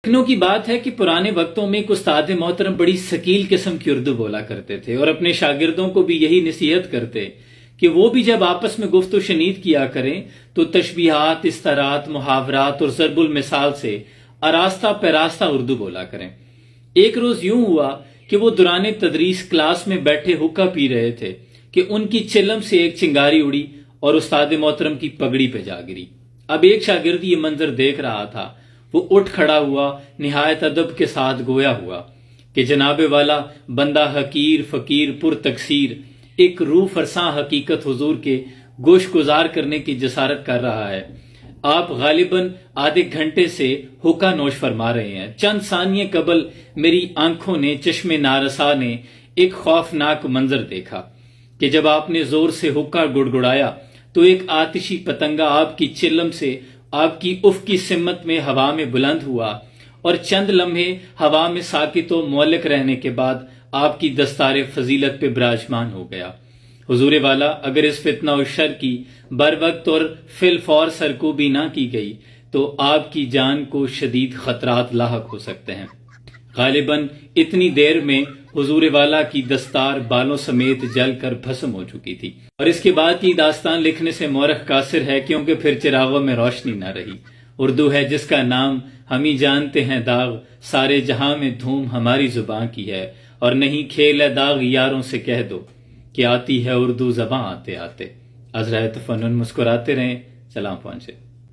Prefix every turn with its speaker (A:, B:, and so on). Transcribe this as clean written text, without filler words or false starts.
A: لکھنؤ کی بات ہے کہ پرانے وقتوں میں ایک استاد محترم بڑی ثقیل قسم کی اردو بولا کرتے تھے اور اپنے شاگردوں کو بھی یہی نصیحت کرتے کہ وہ بھی جب آپس میں گفت و شنید کیا کریں تو تشبیہات، استعارات، محاورات اور ضرب المثال سے آراستہ پیراستہ اردو بولا کریں۔ ایک روز یوں ہوا کہ وہ دوران تدریس کلاس میں بیٹھے حقہ پی رہے تھے کہ ان کی چلم سے ایک چنگاری اڑی اور استاد محترم کی پگڑی پہ جا گری۔ اب ایک شاگرد یہ منظر دیکھ رہا تھا، وہ اٹھ کھڑا ہوا، نہایت ادب کے ساتھ گویا ہوا کہ جناب والا بندہ حقیر فقیر پر تقصیر ایک روح فرساں حقیقت حضور کے گوش گزار کرنے کی جسارت کر رہا ہے۔ آپ غالباً آدھے گھنٹے سے حقہ نوش فرما رہے ہیں۔ چند ثانیے قبل میری آنکھوں نے، چشم نارسا نے ایک خوفناک منظر دیکھا کہ جب آپ نے زور سے حقہ گڑگڑایا تو ایک آتشی پتنگا آپ کی چلم سے آپ کی افقی سمت میں ہوا میں بلند ہوا اور چند لمحے ہوا میں ساکت و معلق رہنے کے بعد آپ کی دستار فضیلت پہ براجمان ہو گیا۔ حضور والا اگر اس فتنہ و شر کی بر وقت اور فی الفور سرکوبی نہ کی گئی تو آپ کی جان کو شدید خطرات لاحق ہو سکتے ہیں۔ غالباً اتنی دیر میں حضور والا کی دستار بالوں سمیت جل کر بھسم ہو چکی تھی، اور اس کے بعد کی داستان لکھنے سے مورخ قاصر ہے کیونکہ پھر چراغوں میں روشنی نہ رہی۔ اردو ہے جس کا نام ہم ہی جانتے ہیں داغ، سارے جہاں میں دھوم ہماری زباں کی ہے، اور نہیں کھیل ہے داغ یاروں سے کہہ دو کہ آتی ہے اردو زباں آتے آتے۔ عذرائے تفنن مسکراتے رہیں، سلام پہنچے۔